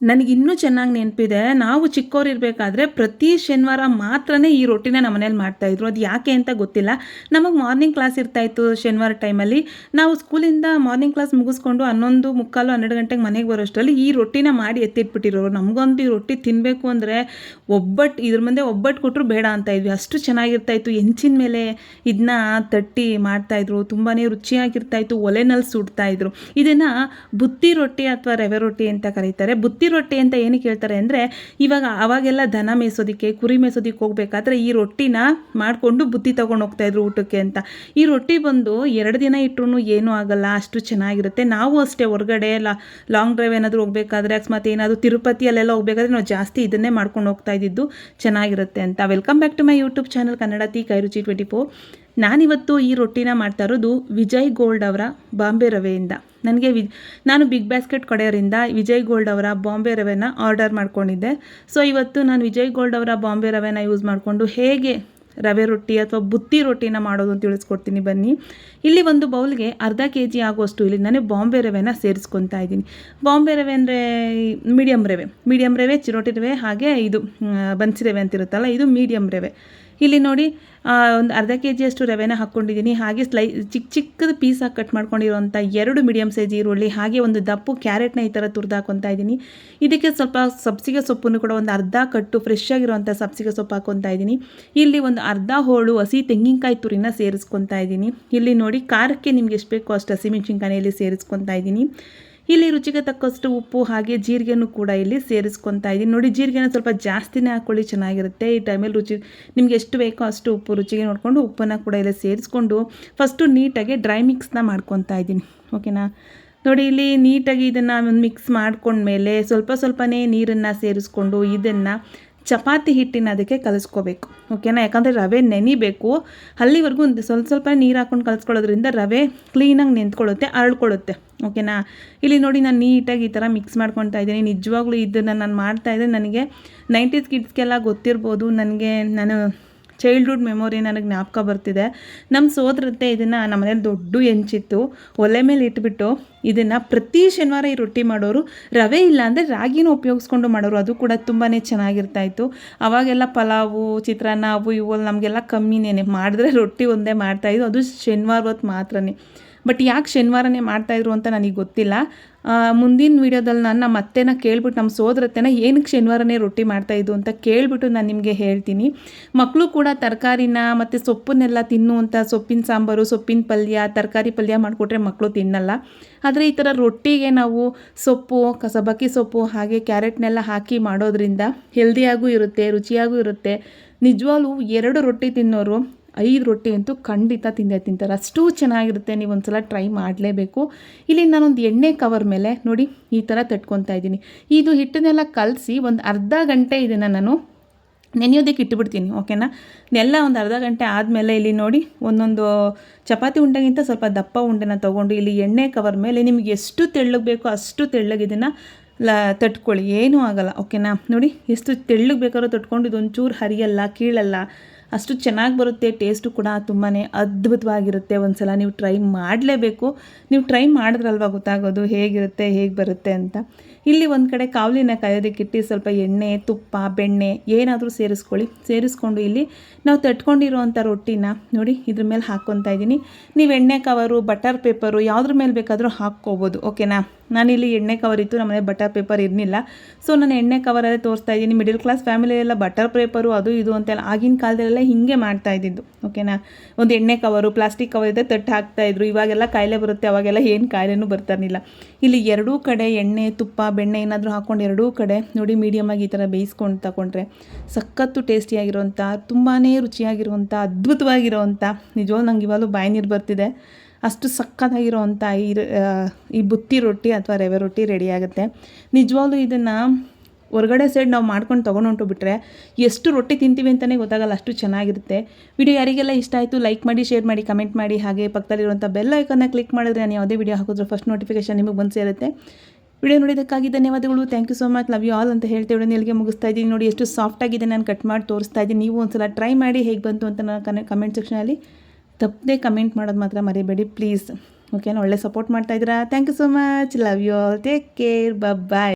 ನನಗಿನ್ನೂ ಚೆನ್ನಾಗಿ ನೆನಪಿದೆ. ನಾವು ಚಿಕ್ಕವರಿರಬೇಕಾದ್ರೆ ಪ್ರತಿ ಶನಿವಾರ ಮಾತ್ರನೇ ಈ ರೊಟ್ಟಿನ ನಮ್ಮ ಮನೇಲಿ ಮಾಡ್ತಾಯಿದ್ರು. ಅದು ಯಾಕೆ ಅಂತ ಗೊತ್ತಿಲ್ಲ. ನಮಗೆ ಮಾರ್ನಿಂಗ್ ಕ್ಲಾಸ್ ಇರ್ತಾಯಿತ್ತು ಶನಿವಾರ ಟೈಮಲ್ಲಿ. ನಾವು ಸ್ಕೂಲಿಂದ ಮಾರ್ನಿಂಗ್ ಕ್ಲಾಸ್ ಮುಗಿಸ್ಕೊಂಡು 11:45, 12 ಗಂಟೆಗೆ ಮನೆಗೆ ಬರೋಷ್ಟರಲ್ಲಿ ಈ ರೊಟ್ಟಿನ ಮಾಡಿ ಎತ್ತಿಟ್ಬಿಟ್ಟಿರೋರು. ನಮಗಂತೂ ಈ ರೊಟ್ಟಿ ತಿನ್ನಬೇಕು ಅಂದರೆ ಇದ್ರ ಮುಂದೆ ಒಬ್ಬಟ್ಟು ಕೊಟ್ಟರು ಬೇಡ ಅಂತ ಇದ್ವಿ. ಅಷ್ಟು ಚೆನ್ನಾಗಿರ್ತಾಯಿತ್ತು. ಹೆಂಚಿನ ಮೇಲೆ ಇದನ್ನ ತಟ್ಟಿ ಮಾಡ್ತಾಯಿದ್ರು. ತುಂಬಾ ರುಚಿಯಾಗಿರ್ತಾಯಿತ್ತು. ಒಲೆನಲ್ಲಿ ಸುಡ್ತಾಯಿದ್ರು. ಇದನ್ನು ಬುತ್ತಿ ರೊಟ್ಟಿ ಅಥವಾ ರವೆ ರೊಟ್ಟಿ ಅಂತ ಕರೀತಾರೆ. ಬುತ್ತಿ ರೊಟ್ಟಿ ಅಂತ ಏನಕ್ಕೆ ಹೇಳ್ತಾರೆ ಅಂದರೆ, ಅವಾಗೆಲ್ಲ ದನ ಮೇಯಿಸೋದಕ್ಕೆ, ಕುರಿ ಮೇಯಿಸೋದಕ್ಕೆ ಹೋಗ್ಬೇಕಾದ್ರೆ ಈ ರೊಟ್ಟಿನ ಮಾಡಿಕೊಂಡು ಬುತ್ತಿ ತೊಗೊಂಡು ಹೋಗ್ತಾಯಿದ್ರು ಊಟಕ್ಕೆ ಅಂತ. ಈ ರೊಟ್ಟಿ ಬಂದು 2 ದಿನ ಇಟ್ಟರೂ ಏನೂ ಆಗಲ್ಲ, ಅಷ್ಟು ಚೆನ್ನಾಗಿರುತ್ತೆ. ನಾವು ಅಷ್ಟೇ ಹೊರಗಡೆ ಲಾಂಗ್ ಡ್ರೈವ್ ಏನಾದರೂ ಹೋಗಬೇಕಾದ್ರೆ, ಅಕಸ್ಮಾತ್ ಏನಾದರೂ ತಿರುಪತಿಯಲ್ಲೆಲ್ಲ ಹೋಗಬೇಕಾದ್ರೆ ನಾವು ಜಾಸ್ತಿ ಇದನ್ನೇ ಮಾಡ್ಕೊಂಡು ಹೋಗ್ತಾ ಇದ್ದಿದ್ದು, ಚೆನ್ನಾಗಿರುತ್ತೆ ಅಂತ. Welcome back to my YouTube channel Kannadathi Kairuchi 24. ನಾನಿವತ್ತು ಈ ರೊಟ್ಟಿನ ಮಾಡ್ತಾ ಇರೋದು ವಿಜಯ್ ಗೋಲ್ಡ್ ಅವರ ಬಾಂಬೆ ರವೆಯಿಂದ. ನಾನು ಬಿಗ್ ಬ್ಯಾಸ್ಕೆಟ್ ಕಡೆಯವರಿಂದ ವಿಜಯ್ ಗೋಲ್ಡ್ ಅವರ ಬಾಂಬೆ ರವೆನ ಆರ್ಡರ್ ಮಾಡ್ಕೊಂಡಿದ್ದೆ. ಸೊ ಇವತ್ತು ನಾನು ವಿಜಯ್ ಗೋಲ್ಡ್ ಅವರ ಬಾಂಬೆ ರವೆನ ಯೂಸ್ ಮಾಡಿಕೊಂಡು ಹೇಗೆ ರವೆ ರೊಟ್ಟಿ ಅಥವಾ ಬುತ್ತಿ ರೊಟ್ಟಿನ ಮಾಡೋದು ಅಂತ ತಿಳಿಸ್ಕೊಡ್ತೀನಿ ಬನ್ನಿ. ಇಲ್ಲಿ ಒಂದು ಬೌಲ್ಗೆ ಅರ್ಧ kg ಆಗುವಷ್ಟು ಇಲ್ಲಿ ನಾನು ಬಾಂಬೆ ರವೆನ ಸೇರಿಸ್ಕೊತಾ ಇದ್ದೀನಿ. ಬಾಂಬೆ ರವೆ ಅಂದರೆ ಮೀಡಿಯಮ್ ರವೆ, ಚಿರೋಟಿ ರವೆ, ಹಾಗೆ ಇದು ಬನ್ಸಿ ರವೆ ಅಂತಿರುತ್ತಲ್ಲ, ಇದು ಮೀಡಿಯಮ್ ರವೆ. ಇಲ್ಲಿ ನೋಡಿ ಒಂದು ಅರ್ಧ kg ಅಷ್ಟು ರವೆನ ಹಾಕ್ಕೊಂಡಿದ್ದೀನಿ. ಹಾಗೆ ಚಿಕ್ಕದು ಪೀಸಾಗಿ ಕಟ್ ಮಾಡ್ಕೊಂಡಿರೋಂಥ 2 ಮೀಡಿಯಮ್ ಸೈಜ್ ಈರುಳ್ಳಿ, ಹಾಗೆ ಒಂದು ದಪ್ಪು ಕ್ಯಾರೆಟ್ನ ಈ ಥರ ತುರಿದು ಹಾಕ್ಕೊತಾ ಇದ್ದೀನಿ. ಇದಕ್ಕೆ ಸ್ವಲ್ಪ ಸಬ್ಸಿಗೆ ಸೊಪ್ಪನ್ನು ಕೂಡ ಒಂದು ಅರ್ಧ ಕಟ್ಟು ಫ್ರೆಶ್ ಆಗಿರುವಂಥ ಸಬ್ಸಿಗೆ ಸೊಪ್ಪು ಹಾಕ್ಕೊತಾ ಇದ್ದೀನಿ. ಇಲ್ಲಿ ಒಂದು ಅರ್ಧ ಹೋಳು ಹಸಿ ತೆಂಗಿನಕಾಯಿ ತುರಿನ ಸೇರಿಸ್ಕೊತಾ ಇದ್ದೀನಿ. ಇಲ್ಲಿ ನೋಡಿ ಖಾರಕ್ಕೆ ನಿಮ್ಗೆ ಎಷ್ಟು ಬೇಕೋ ಅಷ್ಟು ಹಸಿಮೆಣಸಿನ್ಕಾಯಿಯಲ್ಲಿ ಸೇರಿಸ್ಕೊತಾ ಇದ್ದೀನಿ. ಇಲ್ಲಿ ರುಚಿಗೆ ತಕ್ಕಷ್ಟು ಉಪ್ಪು ಹಾಗೆ ಜೀರಿಗೆನೂ ಕೂಡ ಇಲ್ಲಿ ಸೇರಿಸ್ಕೊತಾ ಇದ್ದೀನಿ. ನೋಡಿ, ಜೀರಿಗೆನ ಸ್ವಲ್ಪ ಜಾಸ್ತಿನೇ ಹಾಕ್ಕೊಳ್ಳಿ, ಚೆನ್ನಾಗಿರುತ್ತೆ. ಈ ಟೈಮಲ್ಲಿ ನಿಮ್ಗೆ ಎಷ್ಟು ಬೇಕೋ ಅಷ್ಟು ಉಪ್ಪು ರುಚಿಗೆ ನೋಡಿಕೊಂಡು ಉಪ್ಪನ್ನು ಕೂಡ ಇಲ್ಲಿ ಸೇರಿಸ್ಕೊಂಡು ಫಸ್ಟು ನೀಟಾಗಿ ಡ್ರೈ ಮಿಕ್ಸ್ನ ಮಾಡ್ಕೊತಾ ಇದ್ದೀನಿ. ಓಕೆನಾ? ನೋಡಿ, ಇಲ್ಲಿ ನೀಟಾಗಿ ಇದನ್ನು ಒಂದು ಮಿಕ್ಸ್ ಮಾಡ್ಕೊಂಡ್ಮೇಲೆ ಸ್ವಲ್ಪನೇ ನೀರನ್ನು ಸೇರಿಸ್ಕೊಂಡು ಇದನ್ನು ಚಪಾತಿ ಹಿಟ್ಟಿನ ಅದಕ್ಕೆ ಕಲಿಸ್ಕೋಬೇಕು. ಓಕೆನಾ? ಯಾಕಂದರೆ ರವೆ ನೆನಿಬೇಕು. ಅಲ್ಲಿವರೆಗೂ ಒಂದು ಸ್ವಲ್ಪ ನೀರು ಹಾಕ್ಕೊಂಡು ಕಲಿಸ್ಕೊಳ್ಳೋದ್ರಿಂದ ರವೆ ಕ್ಲೀನಾಗಿ ನೆಂತ್ಕೊಳ್ಳುತ್ತೆ, ಅರಳ್ಕೊಳ್ಳುತ್ತೆ. ಓಕೆನಾ? ಇಲ್ಲಿ ನೋಡಿ, ನಾನು ನೀಟಾಗಿ ಈ ಥರ ಮಿಕ್ಸ್ ಮಾಡ್ಕೊತಾ ಇದ್ದೀನಿ. ನಿಜವಾಗ್ಲೂ ಇದನ್ನು ನಾನು ಮಾಡ್ತಾಯಿದ್ದೆ. ನನಗೆ 90s ಕಿಡ್ಸ್ಗೆಲ್ಲ ಗೊತ್ತಿರ್ಬೋದು. ನಾನು ಚೈಲ್ಡ್ಹುಡ್ ಮೆಮೊರಿ ನನಗೆ ಜ್ಞಾಪಕ ಬರ್ತಿದೆ. ನಮ್ಮ ಸೋದರತ್ತೆ ಇದನ್ನು ನಮ್ಮ ಮನೇಲಿ ದೊಡ್ಡ ಹೆಂಚಿತ್ತು, ಒಲೆ ಮೇಲೆ ಇಟ್ಬಿಟ್ಟು ಇದನ್ನು ಪ್ರತಿ ಶನಿವಾರ ಈ ರೊಟ್ಟಿ ಮಾಡೋರು. ರವೆ ಇಲ್ಲ ಅಂದರೆ ರಾಗಿನೂ ಉಪಯೋಗಿಸ್ಕೊಂಡು ಮಾಡೋರು. ಅದು ಕೂಡ ತುಂಬಾ ಚೆನ್ನಾಗಿರ್ತಾಯಿತ್ತು. ಅವಾಗೆಲ್ಲ ಪಲಾವು, ಚಿತ್ರಾನ್ನ ಅವು ಇವು ನಮಗೆಲ್ಲ ಕಮ್ಮಿನೇ. ಮಾಡಿದ್ರೆ ರೊಟ್ಟಿ ಒಂದೇ ಮಾಡ್ತಾಯಿದ್ದು, ಅದು ಶನಿವಾರ ಹೊತ್ತು ಮಾತ್ರನೇ. ಬಟ್ ಯಾಕೆ ಶನಿವಾರನೇ ಮಾಡ್ತಾಯಿದ್ರು ಅಂತ ನನಗೆ ಗೊತ್ತಿಲ್ಲ. ಮುಂದಿನ ವೀಡಿಯೋದಲ್ಲಿ ನಮ್ಮ ಅತ್ತೆನ ಕೇಳ್ಬಿಟ್ಟು, ನಮ್ಮ ಸೋದರತ್ತೆನ ಏನಕ್ಕೆ ಶನಿವಾರನೇ ರೊಟ್ಟಿ ಮಾಡ್ತಾಯಿದ್ದು ಅಂತ ಕೇಳಿಬಿಟ್ಟು ನಾನು ನಿಮಗೆ ಹೇಳ್ತೀನಿ. ಮಕ್ಕಳು ಕೂಡ ತರಕಾರಿನ ಮತ್ತು ಸೊಪ್ಪನ್ನೆಲ್ಲ ತಿನ್ನುವಂಥ ಸೊಪ್ಪಿನ ಸಾಂಬಾರು, ಸೊಪ್ಪಿನ ಪಲ್ಯ, ತರಕಾರಿ ಪಲ್ಯ ಮಾಡಿಕೊಟ್ರೆ ಮಕ್ಕಳು ತಿನ್ನಲ್ಲ. ಆದರೆ ಈ ಥರ ರೊಟ್ಟಿಗೆ ನಾವು ಸೊಪ್ಪು, ಸಬ್ಬಕ್ಕಿ ಸೊಪ್ಪು ಹಾಗೆ ಕ್ಯಾರೆಟ್ನೆಲ್ಲ ಹಾಕಿ ಮಾಡೋದ್ರಿಂದ ಹೆಲ್ದಿಯಾಗೂ ಇರುತ್ತೆ, ರುಚಿಯಾಗೂ ಇರುತ್ತೆ. ನಿಜವಾಗ್ಲೂ 2 ರೊಟ್ಟಿ ತಿನ್ನೋರು 5 ರೊಟ್ಟಿ ಅಂತೂ ಖಂಡಿತ ತಿಂತಾರೆ. ಅಷ್ಟು ಚೆನ್ನಾಗಿರುತ್ತೆ. ನೀವು ಒಂದು ಸಲ ಟ್ರೈ ಮಾಡಲೇಬೇಕು. ಇಲ್ಲಿ ನಾನೊಂದು ಎಣ್ಣೆ ಕವರ್ ಮೇಲೆ ನೋಡಿ ಈ ಥರ ತಟ್ಕೊತಾ ಇದ್ದೀನಿ. ಇದು ಹಿಟ್ಟನ್ನೆಲ್ಲ ಕಲಸಿ ಒಂದು ಅರ್ಧ ಗಂಟೆ ಇದನ್ನು ನಾನು ನೆನೆಯೋದಕ್ಕೆ ಇಟ್ಬಿಡ್ತೀನಿ. ಓಕೆನಾ? ಎಲ್ಲ ಒಂದು ಅರ್ಧ ಗಂಟೆ ಆದಮೇಲೆ ಇಲ್ಲಿ ನೋಡಿ, ಒಂದೊಂದು ಚಪಾತಿ ಉಂಡೆಗಿಂತ ಸ್ವಲ್ಪ ದಪ್ಪ ಉಂಡೆನ ತೊಗೊಂಡು ಇಲ್ಲಿ ಎಣ್ಣೆ ಕವರ್ ಮೇಲೆ ನಿಮಗೆ ಎಷ್ಟು ತೆಳ್ಳಗೆ ಬೇಕೋ ಅಷ್ಟು ತೆಳ್ಳಗೆ ಇದನ್ನು ತಟ್ಕೊಳ್ಳಿ, ಏನೂ ಆಗೋಲ್ಲ. ಓಕೆನಾ? ನೋಡಿ, ಎಷ್ಟು ತೆಳ್ಳಗೆ ಬೇಕಾದ್ರೂ ತಟ್ಕೊಂಡು ಇದೊಂಚೂರು ಹರಿಯಲ್ಲ, ಕೀಳಲ್ಲ, ಅಷ್ಟು ಚೆನ್ನಾಗಿ ಬರುತ್ತೆ. ಟೇಸ್ಟು ಕೂಡ ತುಂಬಾ ಅದ್ಭುತವಾಗಿರುತ್ತೆ. ಒಂದು ಸಲ ನೀವು ಟ್ರೈ ಮಾಡಲೇಬೇಕು. ನೀವು ಟ್ರೈ ಮಾಡಿದ್ರಲ್ವ ಗೊತ್ತಾಗೋದು ಹೇಗಿರುತ್ತೆ, ಹೇಗೆ ಬರುತ್ತೆ ಅಂತ. ಇಲ್ಲಿ ಒಂದು ಕಡೆ ಕಾವಲಿನ ಕಾಯೋದಕ್ಕಿಟ್ಟು ಸ್ವಲ್ಪ ಎಣ್ಣೆ, ತುಪ್ಪ, ಬೆಣ್ಣೆ ಏನಾದರೂ ಸೇರಿಸ್ಕೊಂಡು ಇಲ್ಲಿ ನಾವು ತಟ್ಕೊಂಡಿರೋವಂಥ ರೊಟ್ಟಿನ ನೋಡಿ ಇದ್ರ ಮೇಲೆ ಹಾಕ್ಕೊತಾ ಇದ್ದೀನಿ. ನೀವು ಎಣ್ಣೆ ಕವರು, ಬಟರ್ ಪೇಪರು ಯಾವುದ್ರ ಮೇಲೆ ಬೇಕಾದರೂ ಹಾಕ್ಕೋಬೋದು. ಓಕೆನಾ? ನಾನಿಲ್ಲಿ ಎಣ್ಣೆ ಕವರ್ ಇತ್ತು, ನಮ್ಮನೆ ಬಟರ್ ಪೇಪರ್ ಇರಲಿಲ್ಲ. ಸೊ ನಾನು ಎಣ್ಣೆ ಕವರಲ್ಲೇ ತೋರಿಸ್ತಾ ಇದ್ದೀನಿ. ಮಿಡಲ್ ಕ್ಲಾಸ್ ಫ್ಯಾಮಿಲಿಯೆಲ್ಲ ಬಟರ್ ಪೇಪರು ಅದು ಇದು ಅಂತೆಲ್ಲ ಆಗಿನ ಕಾಲದಲ್ಲೆಲ್ಲ ಹೀಗೆ ಮಾಡ್ತಾ ಇದ್ದಿದ್ದು. ಓಕೆನಾ? ಒಂದು ಎಣ್ಣೆ ಕವರು, ಪ್ಲಾಸ್ಟಿಕ್ ಕವರ್ ಇದೆ, ತಟ್ಟು ಹಾಕ್ತಾಯಿದ್ರು. ಇವಾಗೆಲ್ಲ ಕಾಯಿಲೆ ಬರುತ್ತೆ, ಅವಾಗೆಲ್ಲ ಏನು ಕಾಯಿಲೆನೂ ಬರ್ತಾರಿಲ್ಲ. ಇಲ್ಲಿ 2 ಕಡೆ ಎಣ್ಣೆ, ತುಪ್ಪ, ಬೆಣ್ಣೆ ಏನಾದರೂ ಹಾಕ್ಕೊಂಡು 2 ಕಡೆ ನೋಡಿ ಮೀಡಿಯಮಾಗಿ ಈ ಥರ ಬೇಯಿಸ್ಕೊಂಡು ತಗೊಂಡ್ರೆ ಸಖತ್ತು ಟೇಸ್ಟಿಯಾಗಿರೋಂಥ, ತುಂಬಾ ರುಚಿಯಾಗಿರುವಂಥ, ಅದ್ಭುತವಾಗಿರೋವಂಥ, ನಿಜವಾಗ್ಲೂ ನಂಗೆ ಇವಾಗಲೂ ಬಾಯಿ ನೀರು ಬರ್ತಿದೆ. ಅಷ್ಟು ಸಕ್ಕತ್ತಾಗಿರೋವಂಥ ಈ ಬುತ್ತಿ ರೊಟ್ಟಿ ಅಥವಾ ರವೆ ರೊಟ್ಟಿ ರೆಡಿಯಾಗುತ್ತೆ. ನಿಜವಾಗ್ಲೂ ಇದನ್ನು ಹೊರಗಡೆ ಸೈಡ್ ನಾವು ಮಾಡ್ಕೊಂಡು ತೊಗೊಂಡೊಂಟುಬಿಟ್ರೆ ಎಷ್ಟು ರೊಟ್ಟಿ ತಿಂತೀವಿ ಅಂತಲೇ ಗೊತ್ತಾಗಲ್ಲ, ಅಷ್ಟು ಚೆನ್ನಾಗಿರುತ್ತೆ. ವಿಡಿಯೋ ಯಾರಿಗೆಲ್ಲ ಇಷ್ಟ ಆಯಿತು ಲೈಕ್ ಮಾಡಿ, ಶೇರ್ ಮಾಡಿ, ಕಮೆಂಟ್ ಮಾಡಿ. ಹಾಗೆ ಪಕ್ಕದಲ್ಲಿರುವಂಥ ಬೆಲ್ ಐಕನ್ನ ಕ್ಲಿಕ್ ಮಾಡಿದ್ರೆ ನಾನು ಯಾವುದೇ ವಿಡಿಯೋ ಹಾಕಿದ್ರೆ ಫಸ್ಟ್ ನೋಟಿಫಿಕೇಷನ್ ನಿಮಗೆ ಬಂದು ಸೇರುತ್ತೆ. ವಿಡಿಯೋ ನೋಡಿದ್ದಕ್ಕಾಗಿ ಧನ್ಯವಾದಗಳು. Thank you so much. Love you all ಅಂತ ಹೇಳ್ತಾ ವಿಡಿಯೋನ ಇಲ್ಲಿಗೆ ಮುಗಿಸ್ತಾ ಇದ್ದೀನಿ. ನೋಡಿ ಎಷ್ಟು ಸಾಫ್ಟಾಗಿದೆ, ನಾನು ಕಟ್ ಮಾಡಿ ತೋರಿಸ್ತಾ ಇದ್ದೀನಿ. ನೀವು ಒಂದು ಸಲ ಟ್ರೈ ಮಾಡಿ ಹೇಗೆ ಬಂತು ಅಂತ ನಾನು ಕಮೆಂಟ್ ಸೆಕ್ಷನಲ್ಲಿ ತಪ್ಪದೆ ಕಮೆಂಟ್ ಮಾಡೋದು ಮಾತ್ರ ಮರಿಬೇಡಿ ಪ್ಲೀಸ್. ಓಕೆನಾ? ಒಳ್ಳೆ ಸಪೋರ್ಟ್ ಮಾಡ್ತಾಯಿದ್ದೀರಾ. Thank you so much. Love you all. Take care. Bye.